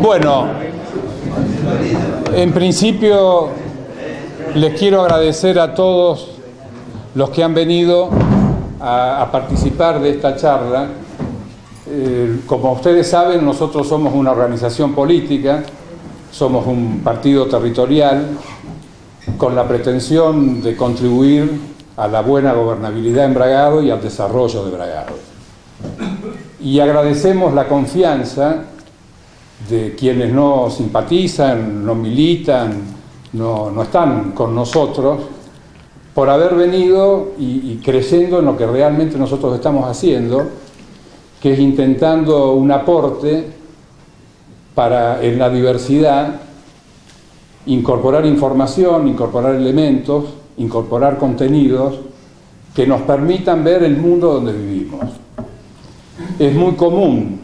Bueno, en principio les quiero agradecer a todos los que han venido a participar de esta charla. Como ustedes saben, nosotros somos una organización política, somos un partido territorial con la pretensión de contribuir a la buena gobernabilidad en Bragado y al desarrollo de Bragado. Y agradecemos la confianza de quienes no simpatizan, no militan, no están con nosotros, por haber venido y creyendo en lo que realmente nosotros estamos haciendo, que es intentando un aporte para, en la diversidad, incorporar información, incorporar elementos, incorporar contenidos que nos permitan ver el mundo donde vivimos. Es muy común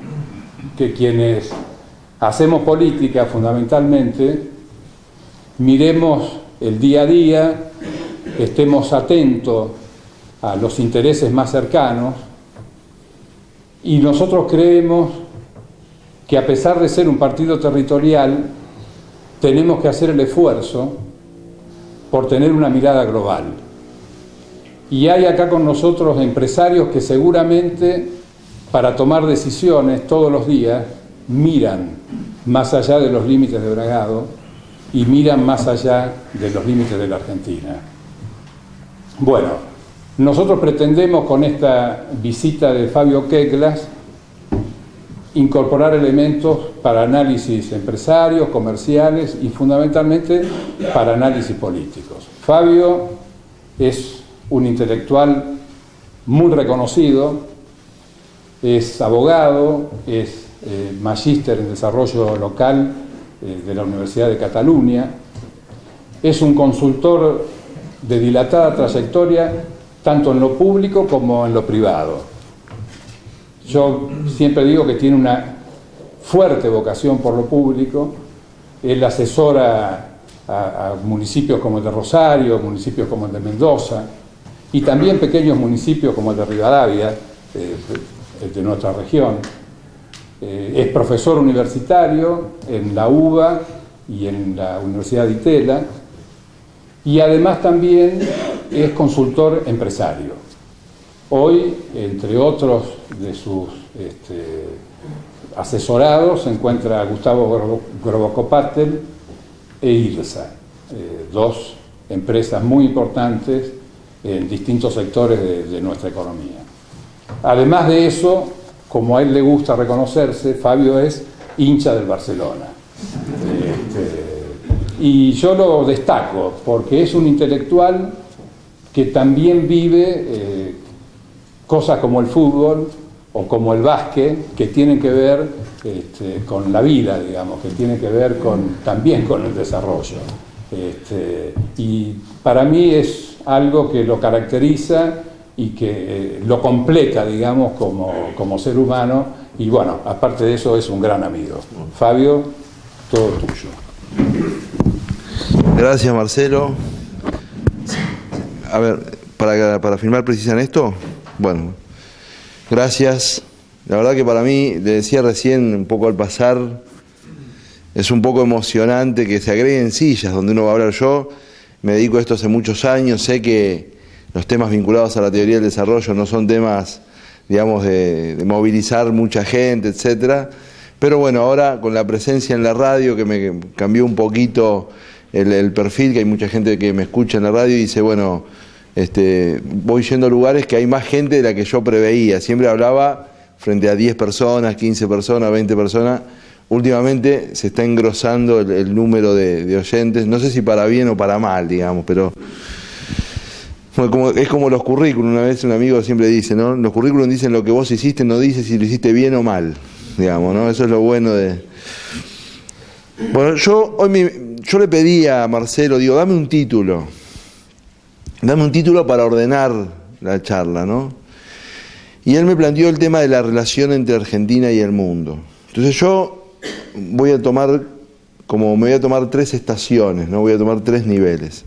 que quienes hacemos política fundamentalmente miremos el día a día, estemos atentos a los intereses más cercanos, y nosotros creemos que a pesar de ser un partido territorial, tenemos que hacer el esfuerzo por tener una mirada global. Y hay acá con nosotros empresarios que seguramente para tomar decisiones todos los días miran más allá de los límites de Bragado y miran más allá de los límites de la Argentina. Bueno, nosotros pretendemos con esta visita de Fabio Queclas incorporar elementos para análisis empresarios, comerciales y fundamentalmente para análisis políticos. Fabio es un intelectual muy reconocido, es abogado, es magíster en desarrollo local de la Universidad de Cataluña, es un consultor de dilatada trayectoria tanto en lo público como en lo privado. Yo siempre digo que tiene una fuerte vocación por lo público. Él asesora a municipios como el de Rosario, municipios como el de Mendoza y también pequeños municipios como el de Rivadavia, el de nuestra región. Es profesor universitario en la UBA y en la Universidad de Itela, y además también es consultor empresario. Hoy, entre otros de sus asesorados, se encuentra Gustavo Grobocopatel e IRSA, dos empresas muy importantes en distintos sectores de nuestra economía. Además de eso, como a él le gusta reconocerse, Fabio es hincha del Barcelona. Y yo lo destaco porque es un intelectual que también vive cosas como el fútbol o como el básquet, que tienen que ver con la vida, digamos, que tienen que ver también con el desarrollo. Y para mí es algo que lo caracteriza y que lo completa, digamos, como ser humano, y bueno, aparte de eso es un gran amigo. Fabio, todo tuyo. Gracias, Marcelo. A ver, para firmar precisan esto. Bueno, gracias. La verdad que para mí, le decía recién un poco al pasar, es un poco emocionante que se agreguen sillas donde uno va a hablar. Yo me dedico a esto hace muchos años, sé que los temas vinculados a la teoría del desarrollo no son temas, digamos, de movilizar mucha gente, etcétera. Pero bueno, ahora con la presencia en la radio, que me cambió un poquito el perfil, que hay mucha gente que me escucha en la radio y dice, bueno, voy yendo a lugares que hay más gente de la que yo preveía. Siempre hablaba frente a 10 personas, 15 personas, 20 personas. Últimamente se está engrosando el número de oyentes, no sé si para bien o para mal, digamos, pero es como los currículum. Una vez un amigo siempre dice, ¿no? Los currículum dicen lo que vos hiciste, no dice si lo hiciste bien o mal, digamos, ¿no? Eso es lo bueno de... Bueno, yo le pedí a Marcelo, digo, dame un título para ordenar la charla, ¿no? Y él me planteó el tema de la relación entre Argentina y el mundo. Entonces yo me voy a tomar 3 estaciones, ¿no? Voy a tomar 3 niveles.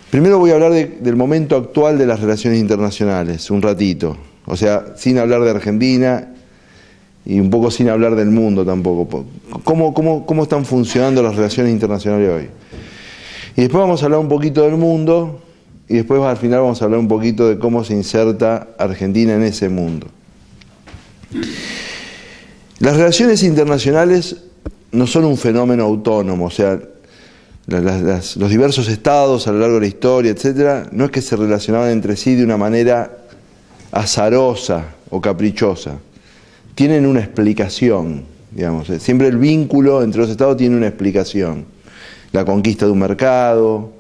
Primero voy a hablar del momento actual de las relaciones internacionales, un ratito. O sea, sin hablar de Argentina y un poco sin hablar del mundo tampoco. ¿Cómo están funcionando las relaciones internacionales hoy? Y después vamos a hablar un poquito del mundo, y después al final vamos a hablar un poquito de cómo se inserta Argentina en ese mundo. Las relaciones internacionales no son un fenómeno autónomo, o sea, los diversos estados a lo largo de la historia, etcétera, no es que se relacionaban entre sí de una manera azarosa o caprichosa. Tienen una explicación, digamos. Siempre el vínculo entre los estados tiene una explicación. La conquista de un mercado,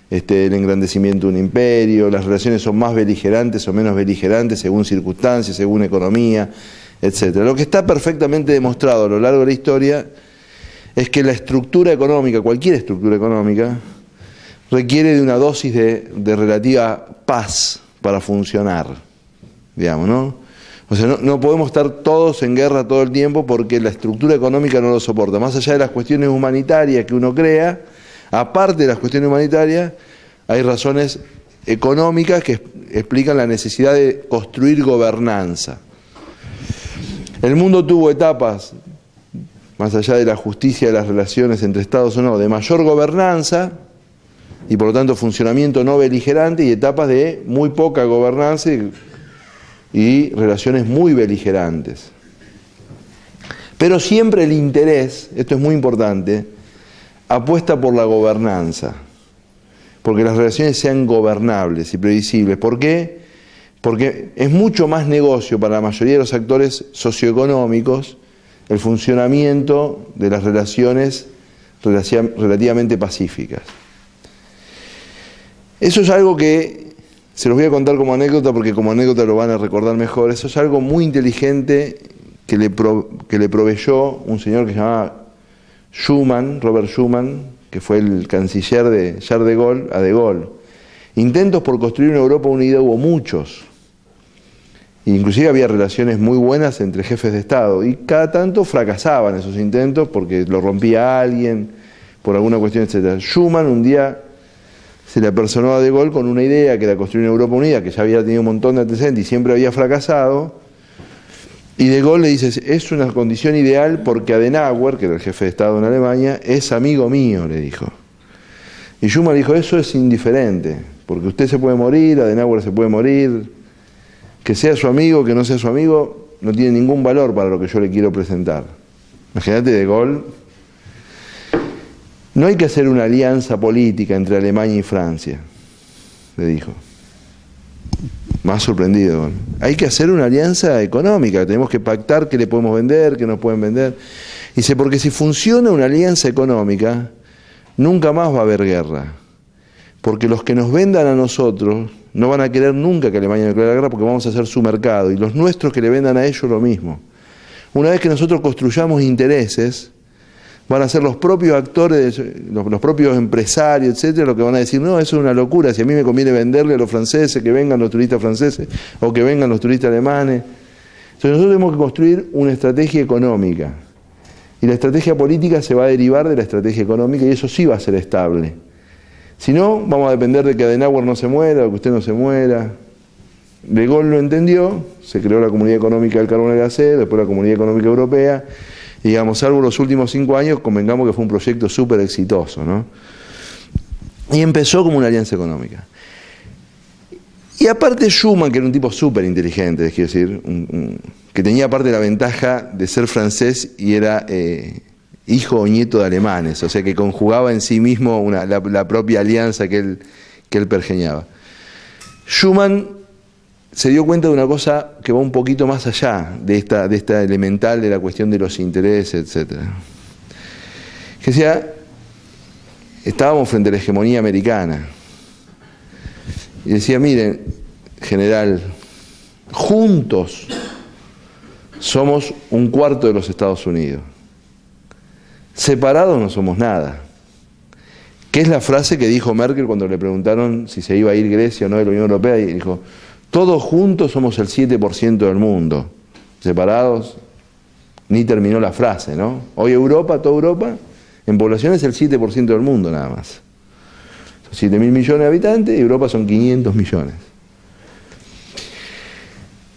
el engrandecimiento de un imperio, las relaciones son más beligerantes o menos beligerantes según circunstancias, según economía, etcétera. Lo que está perfectamente demostrado a lo largo de la historia es que la estructura económica, cualquier estructura económica, requiere de una dosis de relativa paz para funcionar, digamos, ¿no? O sea, no podemos estar todos en guerra todo el tiempo porque la estructura económica no lo soporta. Más allá de las cuestiones humanitarias que uno crea, aparte de las cuestiones humanitarias, hay razones económicas que explican la necesidad de construir gobernanza. El mundo tuvo etapas, más allá de la justicia de las relaciones entre estados o no, de mayor gobernanza y por lo tanto funcionamiento no beligerante, y etapas de muy poca gobernanza y relaciones muy beligerantes. Pero siempre el interés, esto es muy importante, apuesta por la gobernanza, porque las relaciones sean gobernables y previsibles. ¿Por qué? Porque es mucho más negocio para la mayoría de los actores socioeconómicos el funcionamiento de las relaciones relativamente pacíficas. Eso es algo que se los voy a contar como anécdota, porque como anécdota lo van a recordar mejor. Eso es algo muy inteligente que le proveyó un señor que se llamaba Schuman, Robert Schuman, que fue el canciller de Charles de Gaulle, a de Gaulle. Intentos por construir una Europa unida hubo muchos. Inclusive había relaciones muy buenas entre jefes de Estado, y cada tanto fracasaban esos intentos porque lo rompía alguien, por alguna cuestión, etc. Schuman un día se le apersonó a de Gaulle con una idea que era construir una Europa unida, que ya había tenido un montón de antecedentes y siempre había fracasado, y de Gaulle le dice, es una condición ideal porque Adenauer, que era el jefe de Estado en Alemania, es amigo mío, le dijo. Y Schuman dijo, eso es indiferente, porque usted se puede morir, Adenauer se puede morir, que sea su amigo, que no sea su amigo, no tiene ningún valor para lo que yo le quiero presentar. Imagínate, de Gaulle. No hay que hacer una alianza política entre Alemania y Francia, le dijo. Más sorprendido. ¿No? Hay que hacer una alianza económica, tenemos que pactar qué le podemos vender, qué nos pueden vender. Dice, porque si funciona una alianza económica, nunca más va a haber guerra. Porque los que nos vendan a nosotros no van a querer nunca que Alemania declare la guerra, porque vamos a hacer su mercado. Y los nuestros que le vendan a ellos lo mismo. Una vez que nosotros construyamos intereses, van a ser los propios actores, los propios empresarios, etcétera, los que van a decir, no, eso es una locura, si a mí me conviene venderle a los franceses, que vengan los turistas franceses, o que vengan los turistas alemanes. Entonces nosotros tenemos que construir una estrategia económica, y la estrategia política se va a derivar de la estrategia económica, y eso sí va a ser estable. Si no, vamos a depender de que Adenauer no se muera, o que usted no se muera. De Gaulle lo entendió, se creó la Comunidad Económica del Carbón y el Acero, después la Comunidad Económica Europea, y digamos, salvo los últimos 5 años, convengamos que fue un proyecto súper exitoso, ¿no? Y empezó como una alianza económica. Y aparte Schuman, que era un tipo súper inteligente, quiero decir, que tenía aparte la ventaja de ser francés y era hijo o nieto de alemanes, o sea que conjugaba en sí mismo la propia alianza que él pergeñaba. Schuman se dio cuenta de una cosa que va un poquito más allá de esta elemental de la cuestión de los intereses, etc. Que decía, estábamos frente a la hegemonía americana, y decía, miren, general, juntos somos 1/4 de los Estados Unidos, separados no somos nada. Que es la frase que dijo Merkel cuando le preguntaron si se iba a ir Grecia o no de la Unión Europea, y dijo, todos juntos somos el 7% del mundo, separados, ni terminó la frase, ¿no? Hoy Europa, toda Europa, en población es el 7% del mundo nada más. Son 7.000 millones de habitantes y Europa son 500 millones.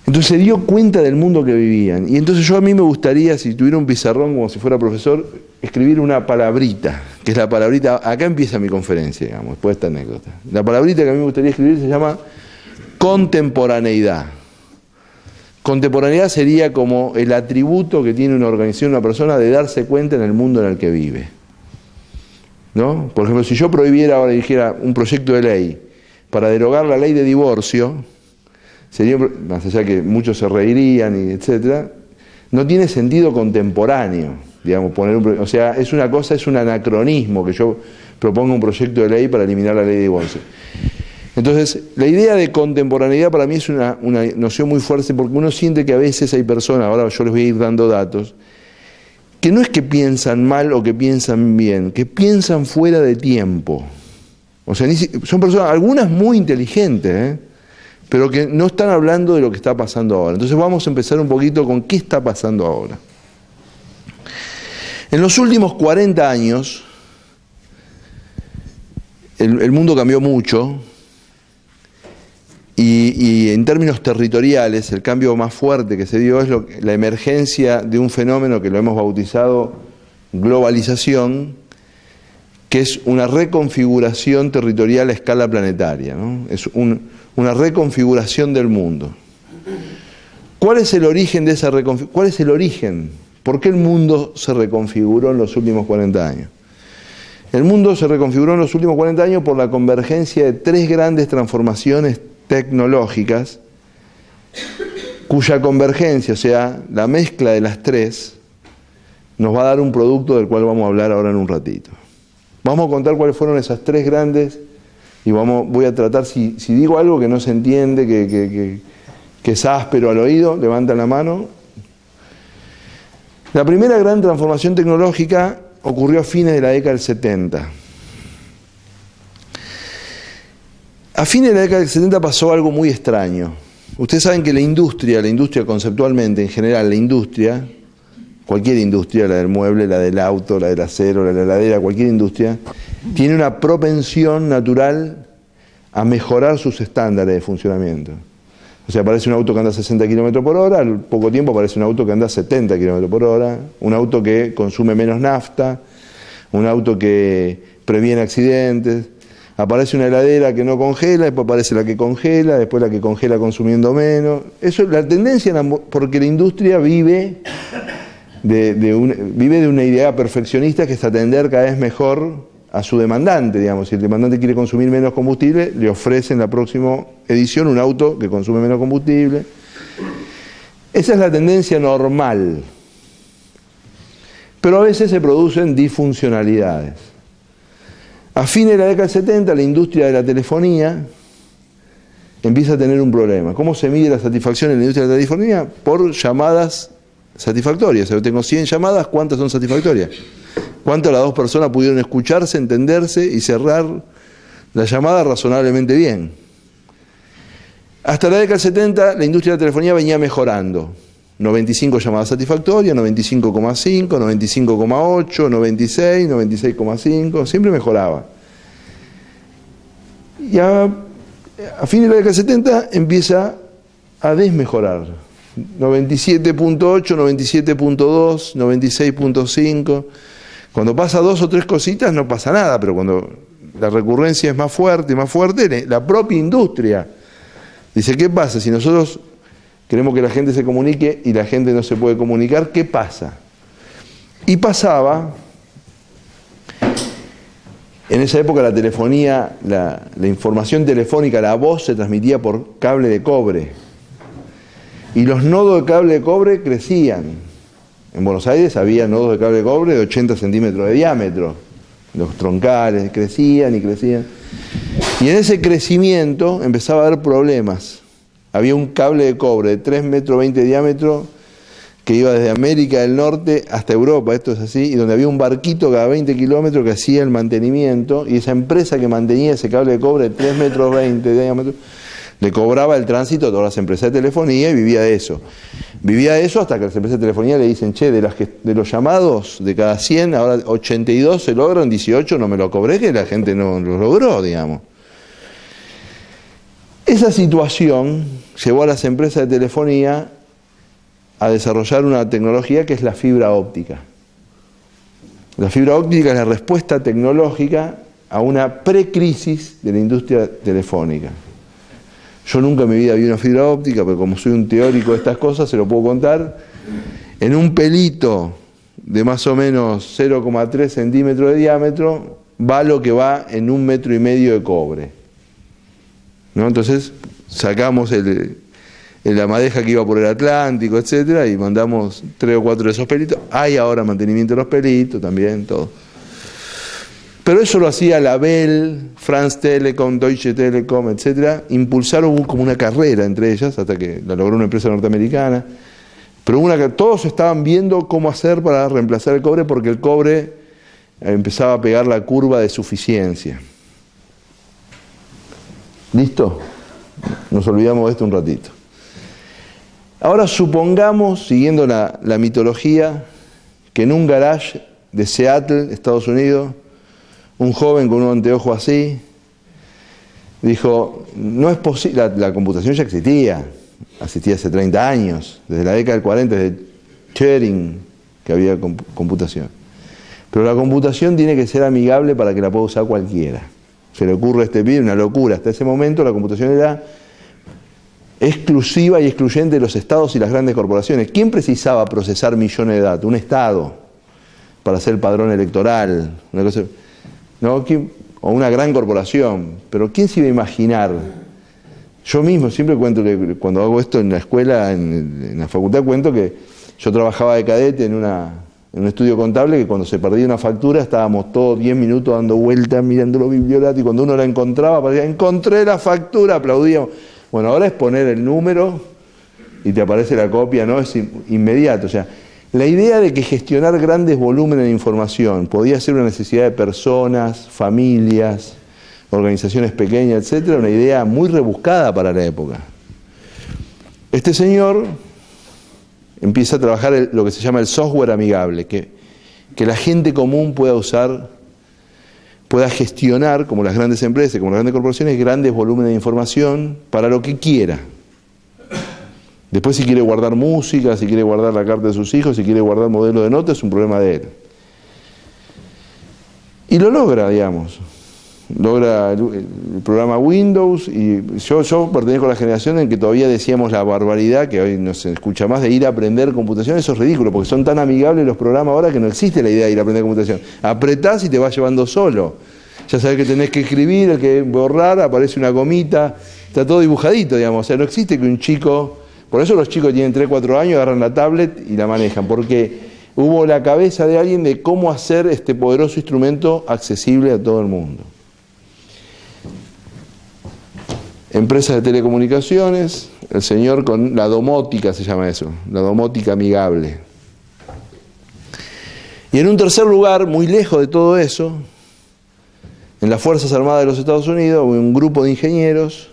Entonces se dio cuenta del mundo que vivían. Y entonces a mí me gustaría, si tuviera un pizarrón como si fuera profesor, escribir una palabrita, que es la palabrita, acá empieza mi conferencia, digamos, después de esta anécdota. La palabrita que a mí me gustaría escribir se llama contemporaneidad. Contemporaneidad sería como el atributo que tiene una organización, una persona, de darse cuenta en el mundo en el que vive, ¿no? Por ejemplo, si yo prohibiera ahora y dijera un proyecto de ley para derogar la ley de divorcio, sería, más allá que muchos se reirían y etcétera, no tiene sentido contemporáneo, digamos, o sea, es una cosa, es un anacronismo que yo proponga un proyecto de ley para eliminar la ley de divorcio. Entonces, la idea de contemporaneidad para mí es una noción muy fuerte, porque uno siente que a veces hay personas, ahora yo les voy a ir dando datos, que no es que piensan mal o que piensan bien, que piensan fuera de tiempo. O sea, son personas, algunas muy inteligentes, pero que no están hablando de lo que está pasando ahora. Entonces vamos a empezar un poquito con qué está pasando ahora. En los últimos 40 años, el mundo cambió mucho, y en términos territoriales, el cambio más fuerte que se dio es la emergencia de un fenómeno que lo hemos bautizado globalización, que es una reconfiguración territorial a escala planetaria, ¿no? Es una reconfiguración del mundo. ¿Cuál es el origen de esa reconfiguración? ¿Cuál es el origen? ¿Por qué el mundo se reconfiguró en los últimos 40 años? El mundo se reconfiguró en los últimos 40 años por la convergencia de tres grandes transformaciones tecnológicas, cuya convergencia, o sea, la mezcla de las tres, nos va a dar un producto del cual vamos a hablar ahora en un ratito. Vamos a contar cuáles fueron esas tres grandes y voy a tratar, si digo algo que no se entiende, que es áspero al oído, levantan la mano. La primera gran transformación tecnológica ocurrió a fines de la década del 70. A fines de la década del 70 pasó algo muy extraño. Ustedes saben que la industria conceptualmente, en general, la industria, cualquier industria, la del mueble, la del auto, la del acero, la de la heladera, cualquier industria, tiene una propensión natural a mejorar sus estándares de funcionamiento. O sea, aparece un auto que anda a 60 km por hora, al poco tiempo aparece un auto que anda a 70 km por hora, un auto que consume menos nafta, un auto que previene accidentes. Aparece una heladera que no congela, después aparece la que congela, después la que congela consumiendo menos. Eso es la tendencia, porque la industria vive de una idea perfeccionista que es atender cada vez mejor a su demandante, digamos. Si el demandante quiere consumir menos combustible, le ofrece en la próxima edición un auto que consume menos combustible. Esa es la tendencia normal. Pero a veces se producen disfuncionalidades. A fines de la década del 70, la industria de la telefonía empieza a tener un problema. ¿Cómo se mide la satisfacción en la industria de la telefonía? Por llamadas satisfactorias. O sea, yo tengo 100 llamadas, ¿cuántas son satisfactorias? ¿Cuántas las dos personas pudieron escucharse, entenderse y cerrar la llamada razonablemente bien? Hasta la década del 70, la industria de la telefonía venía mejorando. 95 llamadas satisfactorias, 95,5, 95,8, 96, 96,5, siempre mejoraba. Y a fines de la década del 70 empieza a desmejorar. 97,8, 97,2, 96,5. Cuando pasa dos o tres cositas no pasa nada, pero cuando la recurrencia es más fuerte, la propia industria dice, ¿qué pasa? Si nosotros queremos que la gente se comunique y la gente no se puede comunicar, ¿qué pasa? Y pasaba, en esa época la telefonía, la información telefónica, la voz se transmitía por cable de cobre. Y los nodos de cable de cobre crecían. En Buenos Aires había nodos de cable de cobre de 80 centímetros de diámetro. Los troncales crecían y crecían. Y en ese crecimiento empezaba a haber problemas. Había un cable de cobre de 3,20 metros de diámetro que iba desde América del Norte hasta Europa, esto es así, y donde había un barquito cada 20 kilómetros que hacía el mantenimiento, y esa empresa que mantenía ese cable de cobre de 3,20 metros de diámetro le cobraba el tránsito a todas las empresas de telefonía y vivía de eso. Vivía de eso hasta que las empresas de telefonía le dicen, che, de los llamados de cada 100, ahora 82 se logran, 18 no me lo cobré, que la gente no lo logró, digamos. Esa situación llevó a las empresas de telefonía a desarrollar una tecnología que es la fibra óptica. La fibra óptica es la respuesta tecnológica a una precrisis de la industria telefónica. Yo nunca en mi vida vi una fibra óptica, pero como soy un teórico de estas cosas, se lo puedo contar. En un pelito de más o menos 0,3 centímetros de diámetro va lo que va en 1,5 metros de cobre, ¿no? Entonces sacamos la madeja que iba por el Atlántico, etcétera, y mandamos 3 o 4 de esos pelitos. Hay ahora mantenimiento de los pelitos también, todo. Pero eso lo hacía la Bell, France Telecom, Deutsche Telekom, etcétera. Impulsaron como una carrera entre ellas, hasta que la logró una empresa norteamericana. Pero todos estaban viendo cómo hacer para reemplazar el cobre, porque el cobre empezaba a pegar la curva de suficiencia. ¿Listo? Nos olvidamos de esto un ratito. Ahora supongamos, siguiendo la mitología, que en un garage de Seattle, Estados Unidos, un joven con un anteojo así dijo, no es posible, la computación ya existía hace 30 años, desde la década del 40, desde Turing que había computación. Pero la computación tiene que ser amigable para que la pueda usar cualquiera. Se le ocurre a este pibe una locura. Hasta ese momento la computación era exclusiva y excluyente de los estados y las grandes corporaciones. ¿Quién precisaba procesar millones de datos? Un estado, para hacer el padrón electoral, una cosa, ¿no? O una gran corporación. Pero ¿quién se iba a imaginar? Yo mismo siempre cuento que cuando hago esto en la escuela, en la facultad, cuento que yo trabajaba de cadete en un estudio contable, que cuando se perdía una factura estábamos todos 10 minutos dando vueltas mirando los biblioratos, y cuando uno la encontraba, parecía, encontré la factura, aplaudíamos. Bueno, ahora es poner el número y te aparece la copia, ¿no? Es inmediato. O sea, la idea de que gestionar grandes volúmenes de información podía ser una necesidad de personas, familias, organizaciones pequeñas, etcétera, una idea muy rebuscada para la época. Este señor empieza a trabajar lo que se llama el software amigable, que la gente común pueda usar, pueda gestionar, como las grandes empresas, como las grandes corporaciones, grandes volúmenes de información para lo que quiera. Después, si quiere guardar música, si quiere guardar la carta de sus hijos, si quiere guardar modelo de notas, es un problema de él. Y lo logra, digamos. Logra el programa Windows, y yo pertenezco a la generación en que todavía decíamos la barbaridad, que hoy no se escucha más, de ir a aprender computación. Eso es ridículo, porque son tan amigables los programas ahora que no existe la idea de ir a aprender computación. Apretás y te vas llevando solo. Ya sabés que tenés que escribir, el que borrar, aparece una gomita, está todo dibujadito, digamos. O sea, no existe que un chico... Por eso los chicos que tienen 3, 4 años agarran la tablet y la manejan, porque hubo la cabeza de alguien de cómo hacer este poderoso instrumento accesible a todo el mundo. Empresas de telecomunicaciones, el señor con la domótica, se llama eso, la domótica amigable. Y en un tercer lugar, muy lejos de todo eso, en las Fuerzas Armadas de los Estados Unidos, hubo un grupo de ingenieros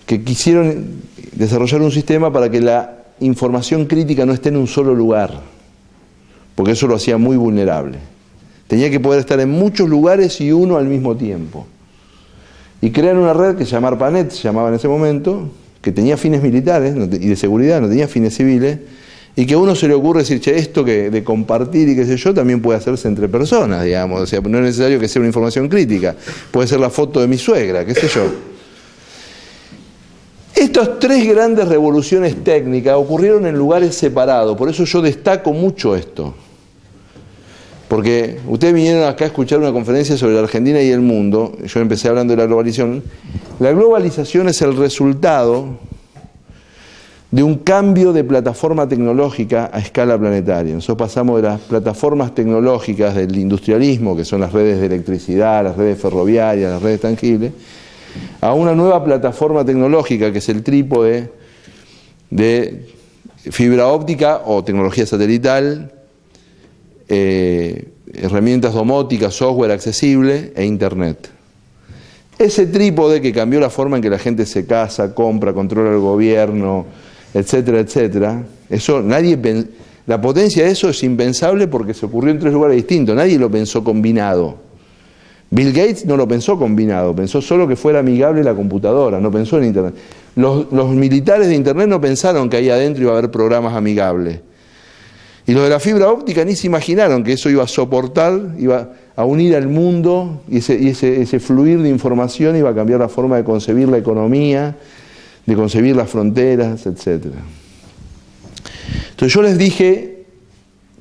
que quisieron desarrollar un sistema para que la información crítica no esté en un solo lugar, porque eso lo hacía muy vulnerable. Tenía que poder estar en muchos lugares y uno al mismo tiempo. Y crearon una red que se llama ARPANET, se llamaba en ese momento, que tenía fines militares y de seguridad, no tenía fines civiles, y que a uno se le ocurre decir, che, esto de compartir y qué sé yo, también puede hacerse entre personas, digamos. O sea, no es necesario que sea una información crítica, puede ser la foto de mi suegra, qué sé yo. Estas 3 grandes revoluciones técnicas ocurrieron en lugares separados, por eso yo destaco mucho esto. Porque ustedes vinieron acá a escuchar una conferencia sobre la Argentina y el mundo, yo empecé hablando de la globalización. La globalización es el resultado de un cambio de plataforma tecnológica a escala planetaria. Nosotros pasamos de las plataformas tecnológicas del industrialismo, que son las redes de electricidad, las redes ferroviarias, las redes tangibles, a una nueva plataforma tecnológica que es el trípode de fibra óptica o tecnología satelital, herramientas domóticas, software accesible e internet. Ese trípode que cambió la forma en que la gente se casa, compra, controla el gobierno, etcétera, etcétera, eso la potencia de eso es impensable porque se ocurrió en 3 lugares distintos, nadie lo pensó combinado. Bill Gates no lo pensó combinado, pensó solo que fuera amigable la computadora, no pensó en internet. Los militares de Internet no pensaron que ahí adentro iba a haber programas amigables. Y los de la fibra óptica ni se imaginaron que eso iba a soportar, iba a unir al mundo, y ese fluir de información iba a cambiar la forma de concebir la economía, de concebir las fronteras, etc. Entonces yo les dije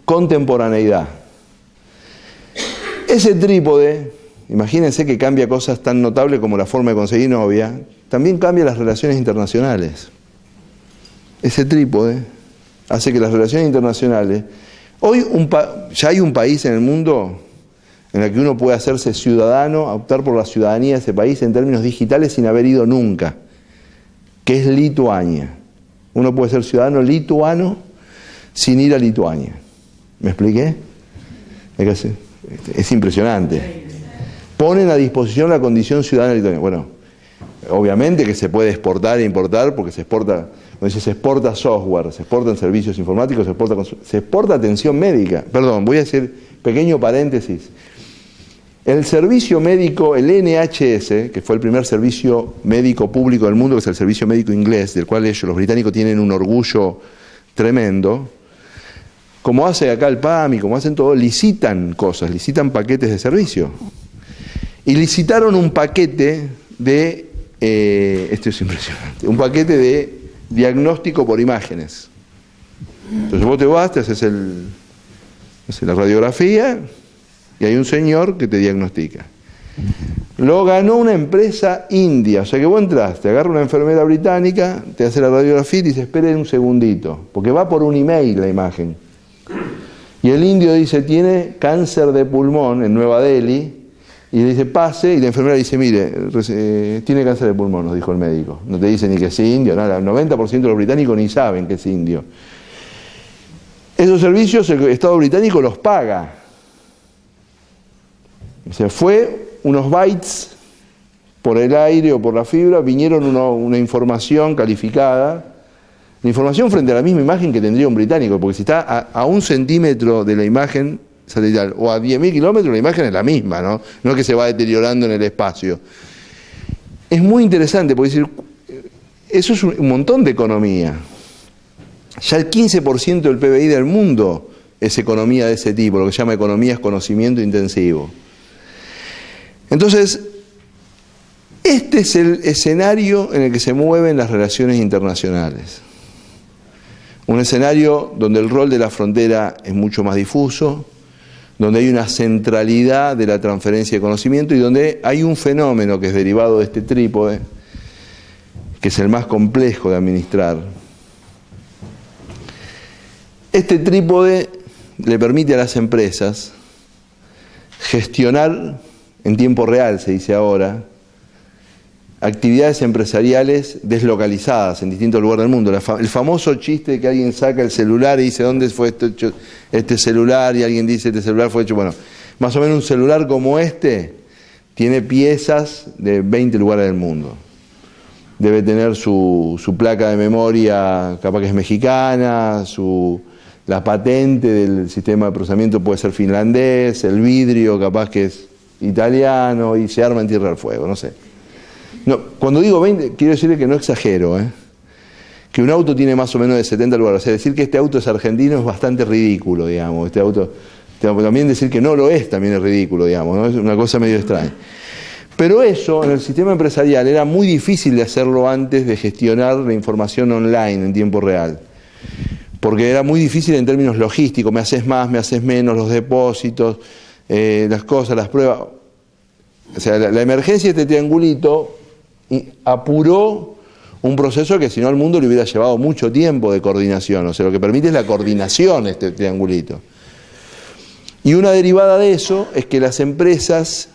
contemporaneidad. Ese trípode, imagínense que cambia cosas tan notables como la forma de conseguir novia, también cambia las relaciones internacionales. Ese trípode hace que las relaciones internacionales... Hoy ya hay un país en el mundo en el que uno puede hacerse ciudadano, optar por la ciudadanía de ese país en términos digitales sin haber ido nunca, que es Lituania. Uno puede ser ciudadano lituano sin ir a Lituania. ¿Me expliqué? Es impresionante. Ponen a disposición la condición ciudadana lituana. Bueno, obviamente que se puede exportar e importar porque se exporta, cuando se exporta software, se exportan servicios informáticos, se exporta atención médica. Perdón, voy a hacer pequeño paréntesis. El servicio médico, el NHS, que fue el primer servicio médico público del mundo, que es el servicio médico inglés, del cual los británicos tienen un orgullo tremendo, como hace acá el PAMI, como hacen todo, licitan cosas, licitan paquetes de servicio. Y licitaron un paquete de, esto es impresionante, un paquete de diagnóstico por imágenes. Entonces vos te vas, te haces la radiografía y hay un señor que te diagnostica. Lo ganó una empresa india, o sea que vos entras, te agarra una enfermera británica, te hace la radiografía y te dice, esperen un segundito, porque va por un email la imagen. Y el indio dice, tiene cáncer de pulmón en Nueva Delhi, y le dice, pase, y la enfermera dice, mire, tiene cáncer de pulmón, nos dijo el médico. No te dice ni que es indio, nada, el 90% de los británicos ni saben que es indio. Esos servicios el Estado británico los paga. O sea, fue unos bytes por el aire o por la fibra, vinieron una información calificada, la información frente a la misma imagen que tendría un británico, porque si está a 1 centímetro de la imagen satelital o a 10.000 kilómetros, la imagen es la misma, ¿no? No es que se va deteriorando en el espacio. Es muy interesante, porque decir, eso es un montón de economía. Ya el 15% del PBI del mundo es economía de ese tipo, lo que se llama economía es conocimiento intensivo. Entonces, este es el escenario en el que se mueven las relaciones internacionales. Un escenario donde el rol de la frontera es mucho más difuso, donde hay una centralidad de la transferencia de conocimiento y donde hay un fenómeno que es derivado de este trípode, que es el más complejo de administrar. Este trípode le permite a las empresas gestionar en tiempo real, se dice ahora, actividades empresariales deslocalizadas en distintos lugares del mundo. El famoso chiste de que alguien saca el celular y dice ¿dónde fue este celular? Y alguien dice este celular fue hecho, bueno, más o menos un celular como este tiene piezas de 20 lugares del mundo. Debe tener su placa de memoria, capaz que es mexicana, la patente del sistema de procesamiento puede ser finlandés, el vidrio capaz que es italiano y se arma en Tierra del Fuego, no sé. No, cuando digo 20, quiero decirle que no exagero, que un auto tiene más o menos de 70 lugares. O sea, decir que este auto es argentino es bastante ridículo, digamos. Este auto, también decir que no lo es también es ridículo, digamos, ¿no? Es una cosa medio extraña. Pero eso, en el sistema empresarial, era muy difícil de hacerlo antes de gestionar la información online en tiempo real. Porque era muy difícil en términos logísticos, me haces más, me haces menos, los depósitos, las cosas, las pruebas. O sea, la emergencia de este triangulito apuró un proceso que si no al mundo le hubiera llevado mucho tiempo de coordinación. O sea, lo que permite es la coordinación este triangulito. Y una derivada de eso es que las empresas,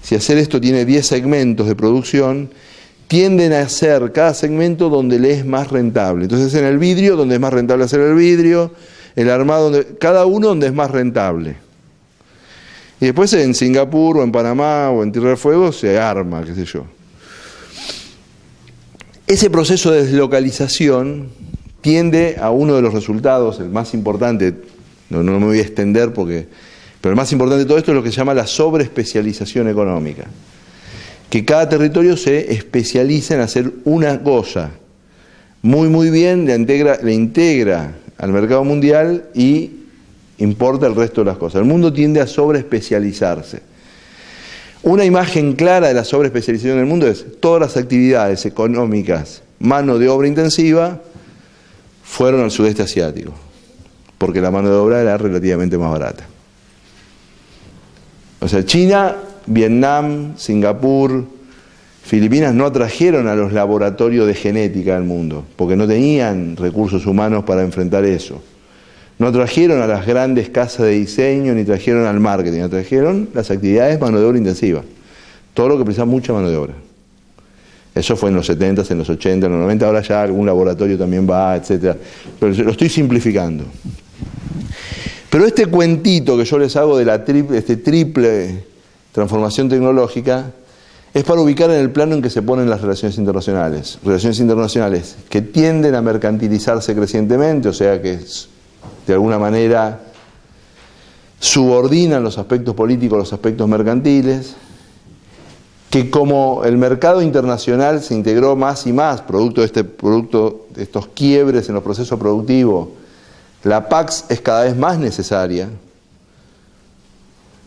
si hacer esto tiene 10 segmentos de producción, tienden a hacer cada segmento donde le es más rentable. Entonces en el vidrio, donde es más rentable hacer el vidrio, el armado, cada uno donde es más rentable. Y después en Singapur o en Panamá o en Tierra del Fuego se arma, qué sé yo. Ese proceso de deslocalización tiende a uno de los resultados, el más importante, no me voy a extender pero el más importante de todo esto es lo que se llama la sobreespecialización económica. que cada territorio se especializa en hacer una cosa muy bien, le integra al mercado mundial y importa el resto de las cosas. El mundo tiende a sobreespecializarse. Una imagen clara de la sobreespecialización del mundo es todas las actividades económicas, mano de obra intensiva, fueron al sudeste asiático, porque la mano de obra era relativamente más barata. O sea, China, Vietnam, Singapur, Filipinas no atrajeron a los laboratorios de genética del mundo, porque no tenían recursos humanos para enfrentar eso. No trajeron a las grandes casas de diseño, ni trajeron al marketing, no trajeron las actividades de mano de obra intensiva. Todo lo que precisa mucha mano de obra. Eso fue en los 70, en los 80, en los 90, ahora ya algún laboratorio también va, etc. Pero lo estoy simplificando. Pero este cuentito que yo les hago de la triple transformación tecnológica es para ubicar en el plano en que se ponen las relaciones internacionales. Relaciones internacionales que tienden a mercantilizarse crecientemente, o sea que de alguna manera subordinan los aspectos políticos a los aspectos mercantiles, que como el mercado internacional se integró más y más, producto de estos quiebres en los procesos productivos, la Pax es cada vez más necesaria,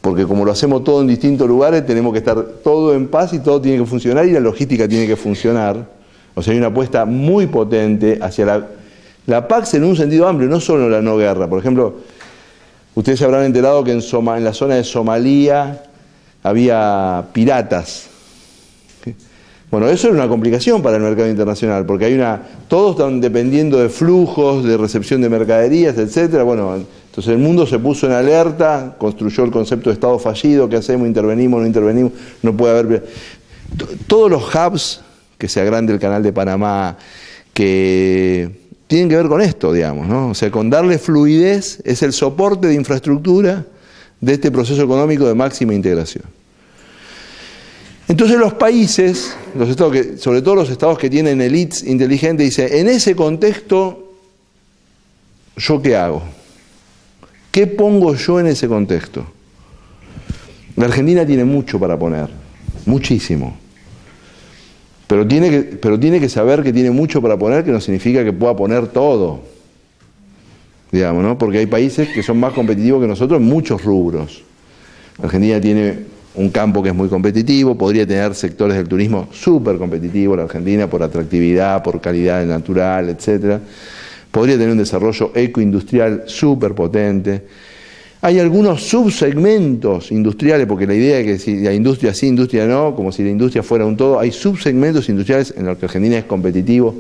porque como lo hacemos todo en distintos lugares, tenemos que estar todo en paz y todo tiene que funcionar y la logística tiene que funcionar. O sea, hay una apuesta muy potente hacia la Pax en un sentido amplio, no solo la no guerra. Por ejemplo, ustedes se habrán enterado que en la zona de Somalia había piratas. Bueno, eso es una complicación para el mercado internacional, porque todos están dependiendo de flujos, de recepción de mercaderías, etcétera. Bueno, entonces el mundo se puso en alerta, construyó el concepto de Estado fallido, ¿qué hacemos? ¿Intervenimos? ¿No intervenimos? No puede haber... Todos los hubs, que se agrande el canal de Panamá, que tienen que ver con esto, digamos, ¿no? O sea, con darle fluidez, es el soporte de infraestructura de este proceso económico de máxima integración. Entonces los países, los estados sobre todo los estados que tienen élites inteligentes, dicen, en ese contexto, ¿yo qué hago? ¿Qué pongo yo en ese contexto? La Argentina tiene mucho para poner, muchísimo. Pero tiene que saber que tiene mucho para poner, que no significa que pueda poner todo. Digamos, ¿no? Porque hay países que son más competitivos que nosotros en muchos rubros. La Argentina tiene un campo que es muy competitivo, podría tener sectores del turismo súper competitivos, la Argentina, por atractividad, por calidad natural, etc. Podría tener un desarrollo ecoindustrial súper potente. Hay algunos subsegmentos industriales, porque la idea es que si la industria sí, industria no, como si la industria fuera un todo, hay subsegmentos industriales en los que Argentina es competitivo.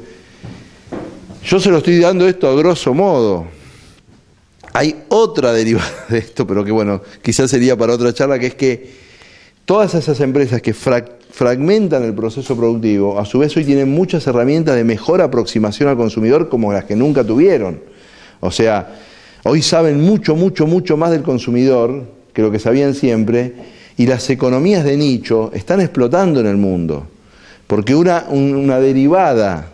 Yo se lo estoy dando esto a grosso modo. Hay otra derivada de esto, pero que bueno, quizás sería para otra charla, que es que todas esas empresas que fragmentan el proceso productivo, a su vez hoy tienen muchas herramientas de mejor aproximación al consumidor como las que nunca tuvieron. O sea, hoy saben mucho más del consumidor que lo que sabían siempre, y las economías de nicho están explotando en el mundo. Porque una derivada...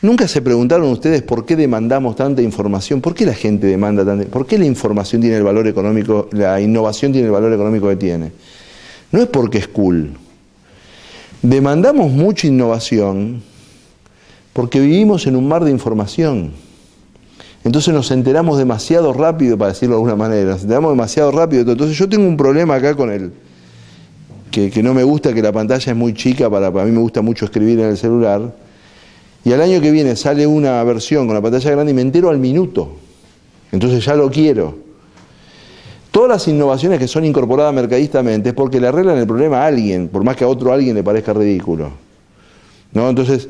¿Nunca se preguntaron ustedes por qué demandamos tanta información? ¿Por qué la gente demanda tanta? ¿Por qué la información tiene el valor económico, la innovación tiene el valor económico que tiene? No es porque es cool. Demandamos mucha innovación porque vivimos en un mar de información. Entonces nos enteramos demasiado rápido, para decirlo de alguna manera. Nos enteramos demasiado rápido. Entonces yo tengo un problema acá con que no me gusta, que la pantalla es muy chica, para mí me gusta mucho escribir en el celular. Y al año que viene sale una versión con la pantalla grande y me entero al minuto. Entonces ya lo quiero. Todas las innovaciones que son incorporadas mercadistamente es porque le arreglan el problema a alguien, por más que a otro alguien le parezca ridículo. ¿No? Entonces,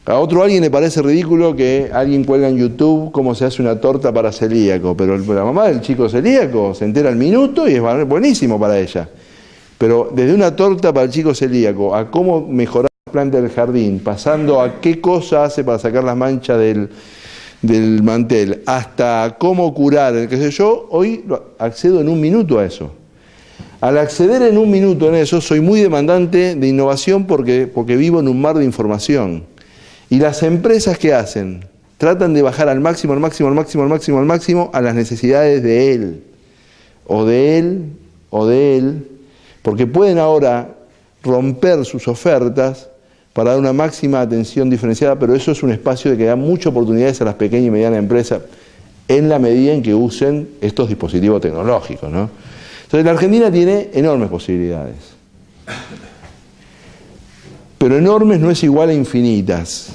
a otro alguien le parece ridículo que alguien cuelga en YouTube cómo se hace una torta para celíaco, pero la mamá del chico celíaco se entera al minuto y es buenísimo para ella. Pero desde una torta para el chico celíaco a cómo mejorar la planta del jardín, pasando a qué cosa hace para sacar las manchas del mantel, hasta cómo curar, qué sé yo, hoy accedo en un minuto a eso. Al acceder en un minuto en eso, soy muy demandante de innovación porque vivo en un mar de información. Y las empresas, ¿qué hacen? Tratan de bajar al máximo a las necesidades de él, o de él, porque pueden ahora romper sus ofertas para dar una máxima atención diferenciada, pero eso es un espacio que da muchas oportunidades a las pequeñas y medianas empresas en la medida en que usen estos dispositivos tecnológicos, ¿no? Entonces la Argentina tiene enormes posibilidades. Pero enormes no es igual a infinitas.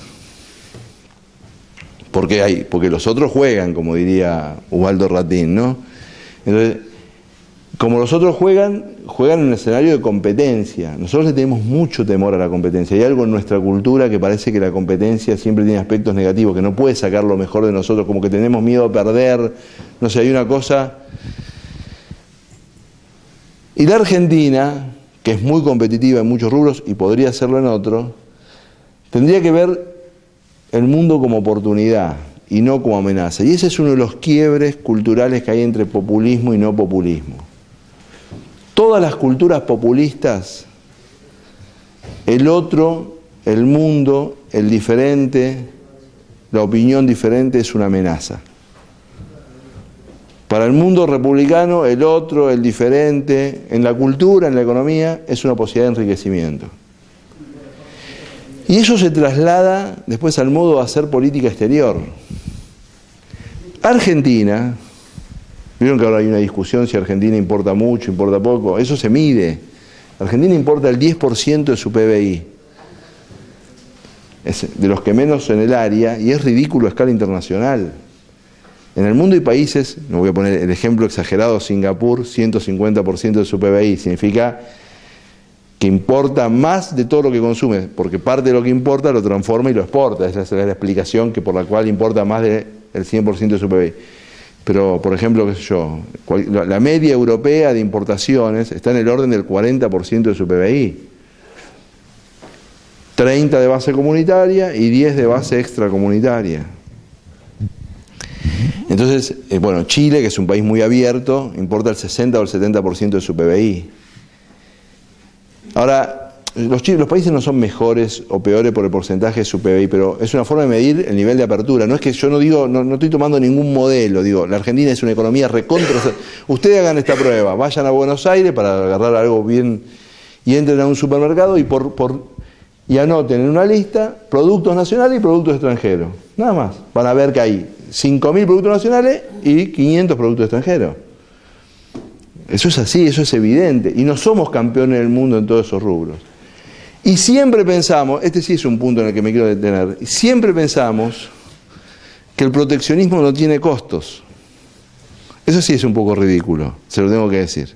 Porque los otros juegan, como diría Ubaldo Ratín, ¿no? Entonces, como los otros juegan en un escenario de competencia. Nosotros le tenemos mucho temor a la competencia. Hay algo en nuestra cultura que parece que la competencia siempre tiene aspectos negativos, que no puede sacar lo mejor de nosotros, como que tenemos miedo a perder. No sé, hay una cosa. Y la Argentina, que es muy competitiva en muchos rubros y podría hacerlo en otros, tendría que ver el mundo como oportunidad y no como amenaza. Y ese es uno de los quiebres culturales que hay entre populismo y no populismo. Todas las culturas populistas, el otro, el mundo, el diferente, la opinión diferente es una amenaza. Para el mundo republicano, el otro, el diferente, en la cultura, en la economía, es una posibilidad de enriquecimiento. Y eso se traslada después al modo de hacer política exterior. Argentina, vieron que ahora hay una discusión si Argentina importa mucho, importa poco, eso se mide. Argentina importa el 10% de su PBI, es de los que menos en el área, y es ridículo a escala internacional. En el mundo hay países, no voy a poner el ejemplo exagerado, Singapur, 150% de su PBI, significa que importa más de todo lo que consume, porque parte de lo que importa lo transforma y lo exporta. Esa es la explicación por la cual importa más del 100% de su PBI. Pero, por ejemplo, qué sé yo, la media europea de importaciones está en el orden del 40% de su PBI. 30 de base comunitaria y 10 de base extracomunitaria. Entonces, bueno, Chile, que es un país muy abierto, importa el 60 o el 70% de su PBI. Ahora, los países no son mejores o peores por el porcentaje de su PBI, pero es una forma de medir el nivel de apertura. No es que yo no digo, no estoy tomando ningún modelo, digo, la Argentina es una economía recontra. Ustedes hagan esta prueba, vayan a Buenos Aires para agarrar algo bien y entren a un supermercado y anoten en una lista productos nacionales y productos extranjeros. Nada más. Van a ver que hay 5.000 productos nacionales y 500 productos extranjeros. Eso es así, eso es evidente. Y no somos campeones del mundo en todos esos rubros. Y siempre pensamos, este sí es un punto en el que me quiero detener, siempre pensamos que el proteccionismo no tiene costos. Eso sí es un poco ridículo, se lo tengo que decir.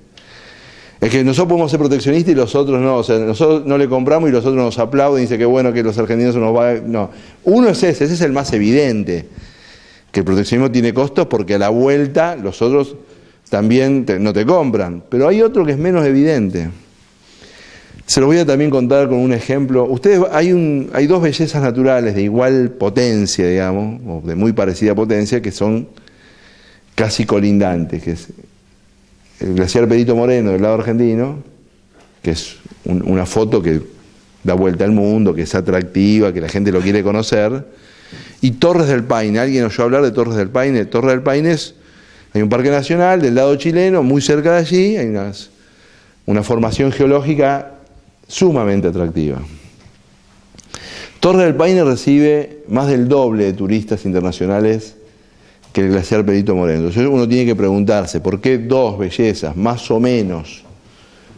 Es que nosotros podemos ser proteccionistas y los otros no. O sea, nosotros no le compramos y los otros nos aplauden y dicen que bueno que los argentinos nos va... No. Uno es ese es el más evidente. Que el proteccionismo tiene costos porque a la vuelta los otros también no te compran. Pero hay otro que es menos evidente. Se lo voy a también contar con un ejemplo. Ustedes, hay dos bellezas naturales de igual potencia, digamos, o de muy parecida potencia, que son casi colindantes, que es el glaciar Perito Moreno del lado argentino, que es una foto que da vuelta al mundo, que es atractiva, que la gente lo quiere conocer, y Torres del Paine. ¿Alguien oyó hablar de Torres del Paine? Torres del Paine hay un parque nacional del lado chileno, muy cerca de allí, hay una formación geológica sumamente atractiva. Torres del Paine recibe más del doble de turistas internacionales que el glaciar Perito Moreno. Entonces uno tiene que preguntarse por qué dos bellezas más o menos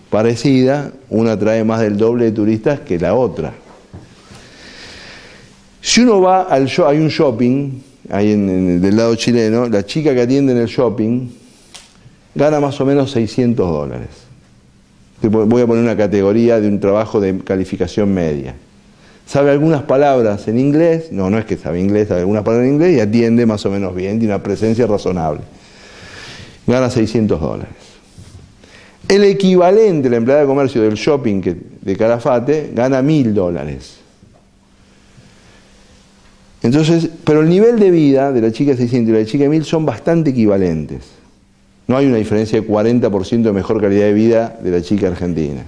parecidas, una trae más del doble de turistas que la otra. Si uno va hay un shopping ahí del lado chileno, la chica que atiende en el shopping gana más o menos $600. Voy a poner una categoría de un trabajo de calificación media. Sabe algunas palabras en inglés, no es que sabe inglés, sabe algunas palabras en inglés y atiende más o menos bien, tiene una presencia razonable. Gana $600. El equivalente, la empleada de comercio del shopping de Calafate, gana $1.000. Entonces, pero el nivel de vida de la chica 600 y la chica 1.000 son bastante equivalentes. No hay una diferencia de 40% de mejor calidad de vida de la chica argentina.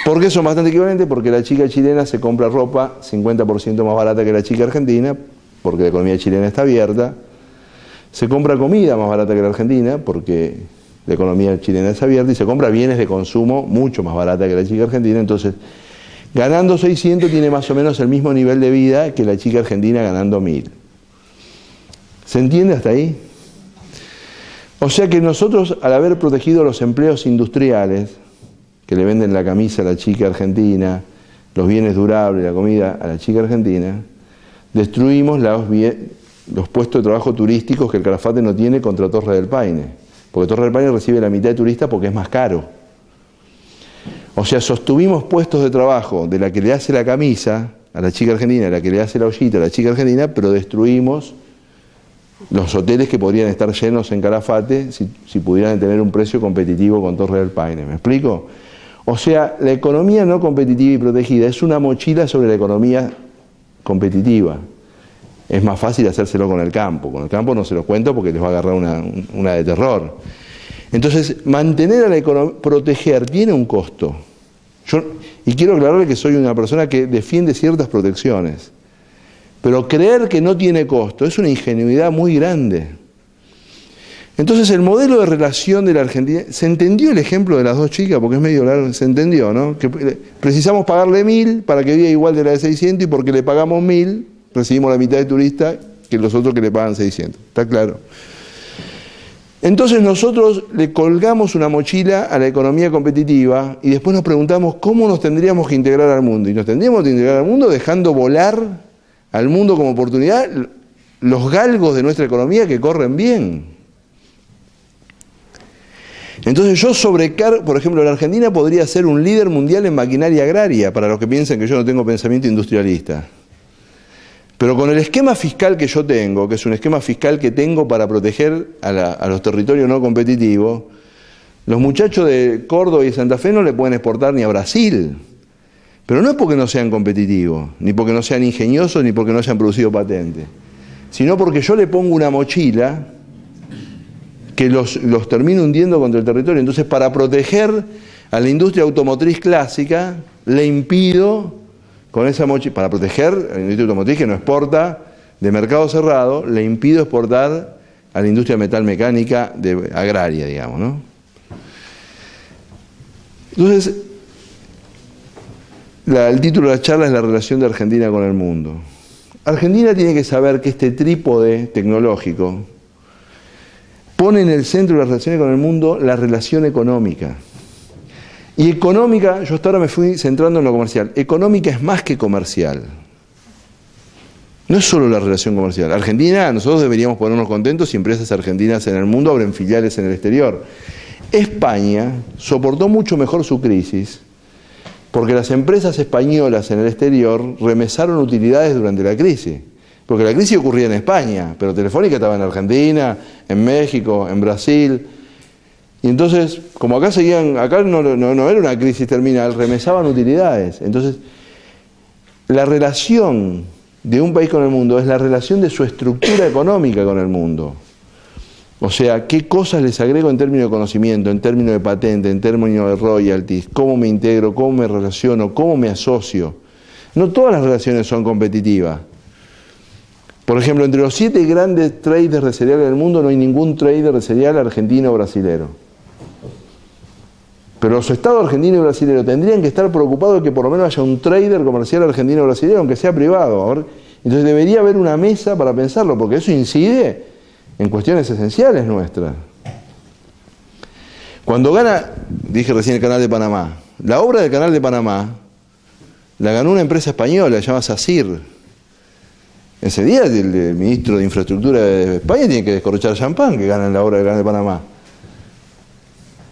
¿Por qué son bastante equivalentes? Porque la chica chilena se compra ropa 50% más barata que la chica argentina, porque la economía chilena está abierta. Se compra comida más barata que la argentina, porque la economía chilena es abierta y se compra bienes de consumo mucho más barata que la chica argentina, entonces ganando 600 tiene más o menos el mismo nivel de vida que la chica argentina ganando 1000. ¿Se entiende hasta ahí? O sea que nosotros, al haber protegido los empleos industriales, que le venden la camisa a la chica argentina, los bienes durables, la comida a la chica argentina, destruimos los puestos de trabajo turísticos que el Calafate no tiene contra Torre del Paine, porque Torre del Paine recibe la mitad de turistas porque es más caro. O sea, sostuvimos puestos de trabajo de la que le hace la camisa a la chica argentina, de la que le hace la ollita a la chica argentina, pero destruimos los hoteles que podrían estar llenos en Calafate si pudieran tener un precio competitivo con Torre del Paine. ¿Me explico? O sea, la economía no competitiva y protegida es una mochila sobre la economía competitiva. Es más fácil hacérselo con el campo. Con el campo no se los cuento porque les va a agarrar una de terror. Entonces, mantener a la economía, proteger, tiene un costo. Y quiero aclararle que soy una persona que defiende ciertas protecciones. Pero creer que no tiene costo es una ingenuidad muy grande. Entonces el modelo de relación de la Argentina, ¿se entendió el ejemplo de las dos chicas? Porque es medio largo, se entendió, ¿no? Que precisamos pagarle 1000 para que viva igual de la de 600 y porque le pagamos 1000, recibimos la mitad de turistas que los otros que le pagan 600. ¿Está claro? Entonces nosotros le colgamos una mochila a la economía competitiva y después nos preguntamos cómo nos tendríamos que integrar al mundo. Y nos tendríamos que integrar al mundo dejando volar al mundo como oportunidad los galgos de nuestra economía que corren bien. Entonces yo por ejemplo, la Argentina podría ser un líder mundial en maquinaria agraria, para los que piensan que yo no tengo pensamiento industrialista. Pero con el esquema fiscal que yo tengo, que es un esquema fiscal que tengo para proteger a los territorios no competitivos, los muchachos de Córdoba y Santa Fe no le pueden exportar ni a Brasil. Pero no es porque no sean competitivos, ni porque no sean ingeniosos, ni porque no hayan producido patentes, sino porque yo le pongo una mochila que los termino hundiendo contra el territorio. Entonces, para proteger a la industria automotriz clásica, le impido, con esa mochila, para proteger a la industria automotriz que no exporta de mercado cerrado, le impido exportar a la industria metalmecánica agraria, digamos, ¿no? Entonces, el título de la charla es la relación de Argentina con el mundo. Argentina tiene que saber que este trípode tecnológico pone en el centro de la relación con el mundo la relación económica. Y económica, yo hasta ahora me fui centrando en lo comercial. Económica es más que comercial. No es solo la relación comercial. Argentina, nosotros deberíamos ponernos contentos si empresas argentinas en el mundo abren filiales en el exterior. España soportó mucho mejor su crisis porque las empresas españolas en el exterior remesaron utilidades durante la crisis. Porque la crisis ocurría en España, pero Telefónica estaba en Argentina, en México, en Brasil. Y entonces, como acá no era una crisis terminal, remesaban utilidades. Entonces, la relación de un país con el mundo es la relación de su estructura económica con el mundo. O sea, qué cosas les agrego en términos de conocimiento, en términos de patente, en términos de royalties, cómo me integro, cómo me relaciono, cómo me asocio. No todas las relaciones son competitivas. Por ejemplo, entre los 7 grandes traders de cereal del mundo no hay ningún trader de cereal argentino o brasilero. Pero los estados argentino y brasilero tendrían que estar preocupados de que por lo menos haya un trader comercial argentino o brasilero, aunque sea privado. Entonces debería haber una mesa para pensarlo, porque eso incide en cuestiones esenciales nuestras. Cuando dije recién el Canal de Panamá, la obra del Canal de Panamá la ganó una empresa española, se llama SACIR. Ese día el ministro de Infraestructura de España tiene que descorchar champán que ganan la obra del Canal de Panamá.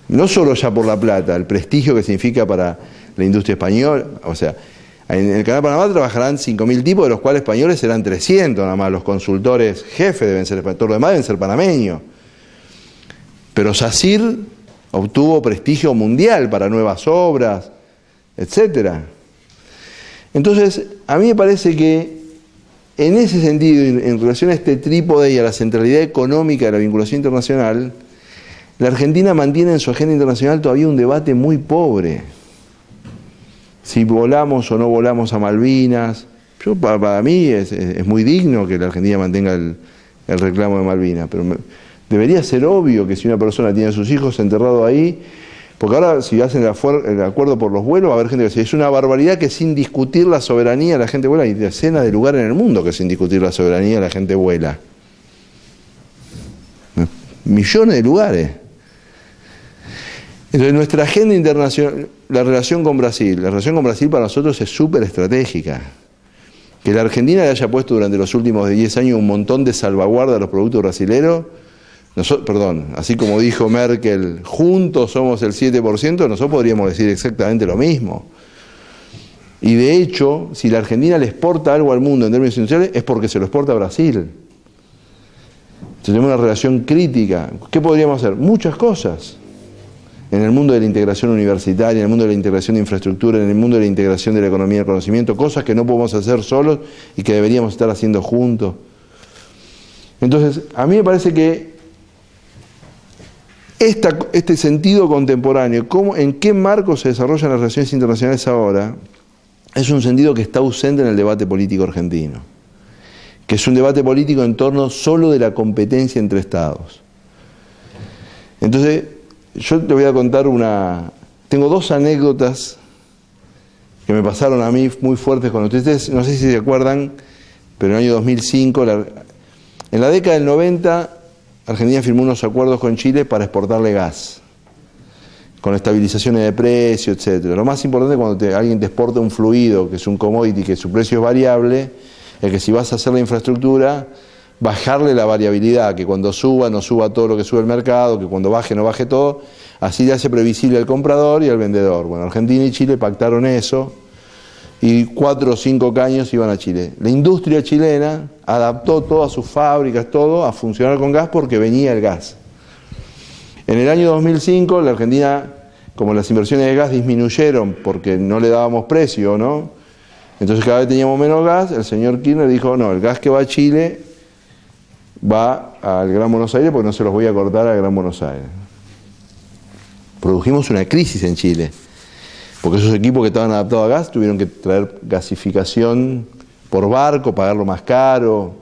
No solo ya por la plata, el prestigio que significa para la industria española. O sea, en el Canal de Panamá trabajarán 5.000 tipos, de los cuales españoles serán 300 nada más. Los consultores jefes deben ser españoles, todo lo demás deben ser panameños. Pero SACIR obtuvo prestigio mundial para nuevas obras, etc. Entonces, a mí me parece que en ese sentido, en relación a este trípode y a la centralidad económica de la vinculación internacional, la Argentina mantiene en su agenda internacional todavía un debate muy pobre. Si volamos o no volamos a Malvinas. Para mí es muy digno que la Argentina mantenga el reclamo de Malvinas, pero Debería ser obvio que si una persona tiene a sus hijos enterrados ahí, porque ahora si hacen el acuerdo por los vuelos, va a haber gente que dice, es una barbaridad que sin discutir la soberanía la gente vuela. Hay decenas de lugares en el mundo que sin discutir la soberanía la gente vuela. Millones de lugares. Entonces nuestra agenda internacional, la relación con Brasil para nosotros es súper estratégica. Que la Argentina le haya puesto durante los últimos 10 años un montón de salvaguarda a los productos brasileros, así como dijo Merkel, juntos somos el 7%, nosotros podríamos decir exactamente lo mismo. Y de hecho, si la Argentina le exporta algo al mundo en términos industriales, es porque se lo exporta a Brasil. Entonces tenemos una relación crítica. ¿Qué podríamos hacer? Muchas cosas. En el mundo de la integración universitaria, en el mundo de la integración de infraestructura, en el mundo de la integración de la economía del conocimiento, cosas que no podemos hacer solos y que deberíamos estar haciendo juntos. Entonces, a mí me parece que este sentido contemporáneo, en qué marco se desarrollan las relaciones internacionales ahora, es un sentido que está ausente en el debate político argentino, que es un debate político en torno solo de la competencia entre Estados. Entonces, yo te voy a contar tengo 2 anécdotas que me pasaron a mí muy fuertes con ustedes. No sé si se acuerdan, pero en el año 2005, en la década del 90, Argentina firmó unos acuerdos con Chile para exportarle gas, con estabilizaciones de precio, etc. Lo más importante cuando alguien te exporta un fluido, que es un commodity, que su precio es variable, es que si vas a hacer la infraestructura, bajarle la variabilidad, que cuando suba no suba todo lo que sube el mercado, que cuando baje no baje todo, así le hace previsible al comprador y al vendedor. Bueno, Argentina y Chile pactaron eso y 4 o 5 caños iban a Chile. La industria chilena adaptó todas sus fábricas, todo, a funcionar con gas porque venía el gas. En el año 2005 la Argentina, como las inversiones de gas disminuyeron porque no le dábamos precio, ¿no? Entonces cada vez teníamos menos gas, el señor Kirchner dijo, no, el gas que va a Chile va al Gran Buenos Aires porque no se los voy a cortar al Gran Buenos Aires. Produjimos una crisis en Chile, porque esos equipos que estaban adaptados a gas tuvieron que traer gasificación por barco, pagarlo más caro.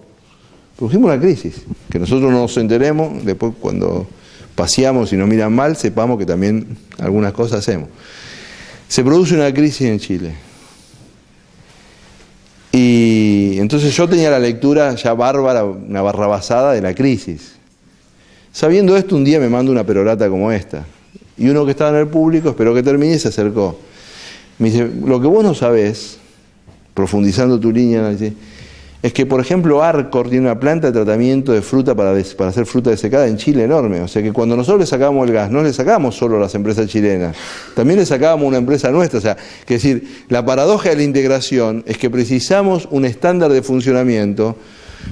Produjimos una crisis, que nosotros no nos enteremos, después cuando paseamos y nos miran mal, sepamos que también algunas cosas hacemos. Se produce una crisis en Chile. Y entonces yo tenía la lectura ya bárbara, una barrabasada de la crisis. Sabiendo esto, un día me manda una perorata como esta. Y uno que estaba en el público, esperó que termine y se acercó. Me dice, lo que vos no sabés, profundizando tu línea, dice, es que, por ejemplo, Arcor tiene una planta de tratamiento de fruta para hacer fruta desecada en Chile enorme. O sea que cuando nosotros le sacábamos el gas, no le sacábamos solo a las empresas chilenas, también le sacábamos una empresa nuestra. O sea, que decir, la paradoja de la integración es que precisamos un estándar de funcionamiento,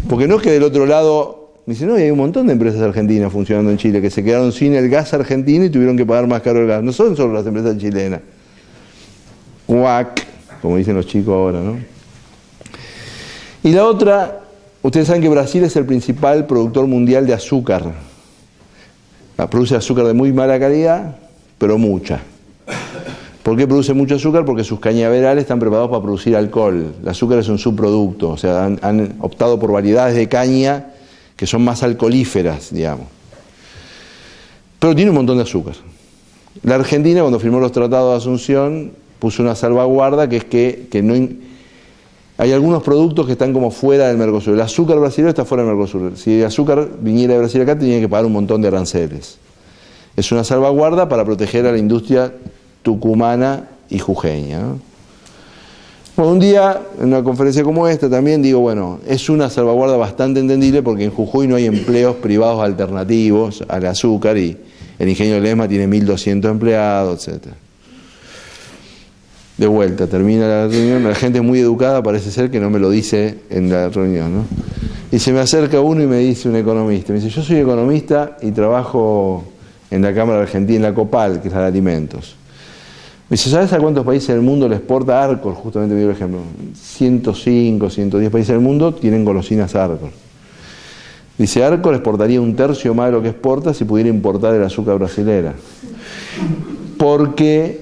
porque no es que del otro lado, me dice, no, hay un montón de empresas argentinas funcionando en Chile que se quedaron sin el gas argentino y tuvieron que pagar más caro el gas. No son solo las empresas chilenas. Cuac, como dicen los chicos ahora, ¿no? Y la otra, ustedes saben que Brasil es el principal productor mundial de azúcar. Produce azúcar de muy mala calidad, pero mucha. ¿Por qué produce mucho azúcar? Porque sus cañaverales están preparados para producir alcohol. El azúcar es un subproducto, o sea, han optado por variedades de caña que son más alcoholíferas, digamos. Pero tiene un montón de azúcar. La Argentina, cuando firmó los tratados de Asunción, puso una salvaguarda que es que no... Hay algunos productos que están como fuera del Mercosur. El azúcar brasileño está fuera del Mercosur. Si el azúcar viniera de Brasil acá, tenía que pagar un montón de aranceles. Es una salvaguarda para proteger a la industria tucumana y jujeña, ¿no? Bueno, un día, en una conferencia como esta también digo, bueno, es una salvaguarda bastante entendible porque en Jujuy no hay empleos privados alternativos al azúcar y el ingenio Ledesma tiene 1.200 empleados, etc. De vuelta, termina la reunión, la gente es muy educada, parece ser que no me lo dice en la reunión, ¿no? Y se me acerca uno y me dice, un economista, me dice, yo soy economista y trabajo en la Cámara Argentina, en la COPAL, que es la de alimentos. Me dice, ¿sabes a cuántos países del mundo le exporta Arcor? Justamente me dio el ejemplo. 105, 110 países del mundo tienen golosinas Arcor. Dice, Arcor exportaría 1/3 más de lo que exporta si pudiera importar el azúcar brasilera. Porque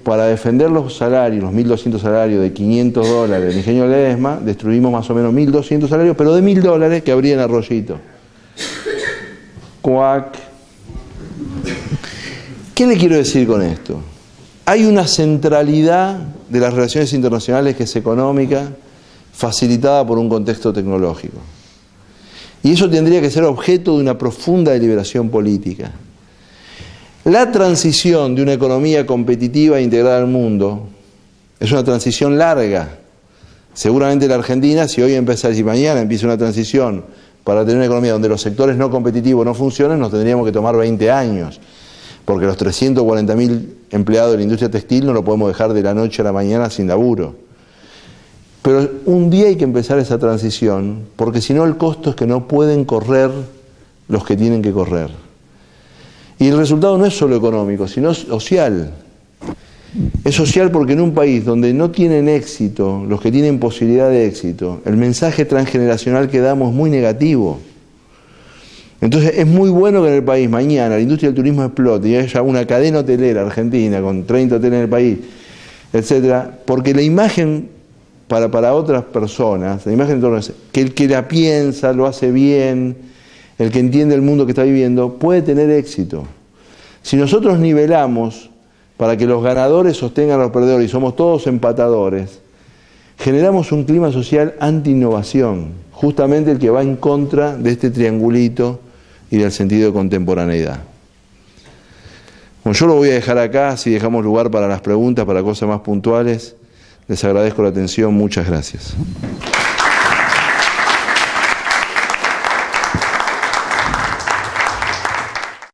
para defender los salarios, los 1.200 salarios de $500 del ingenio Ledesma, destruimos más o menos 1.200 salarios, pero de $1.000 que habría en Arroyito. Cuac. ¿Qué le quiero decir con esto? Hay una centralidad de las relaciones internacionales que es económica, facilitada por un contexto tecnológico. Y eso tendría que ser objeto de una profunda deliberación política. La transición de una economía competitiva e integrada al mundo es una transición larga. Seguramente la Argentina, si mañana empieza una transición para tener una economía donde los sectores no competitivos no funcionen, nos tendríamos que tomar 20 años. Porque los 340.000 empleados de la industria textil no lo podemos dejar de la noche a la mañana sin laburo. Pero un día hay que empezar esa transición, porque si no el costo es que no pueden correr los que tienen que correr. Y el resultado no es solo económico, sino social. Es social porque en un país donde no tienen éxito los que tienen posibilidad de éxito, el mensaje transgeneracional que damos es muy negativo. Entonces es muy bueno que en el país mañana la industria del turismo explote y haya una cadena hotelera argentina con 30 hoteles en el país, etcétera, porque la imagen para otras personas, la imagen en torno a que el que la piensa, lo hace bien, el que entiende el mundo que está viviendo, puede tener éxito. Si nosotros nivelamos para que los ganadores sostengan a los perdedores y somos todos empatadores, generamos un clima social anti-innovación, justamente el que va en contra de este triangulito y del sentido de contemporaneidad. Bueno, yo lo voy a dejar acá, si dejamos lugar para las preguntas, para cosas más puntuales. Les agradezco la atención, muchas gracias.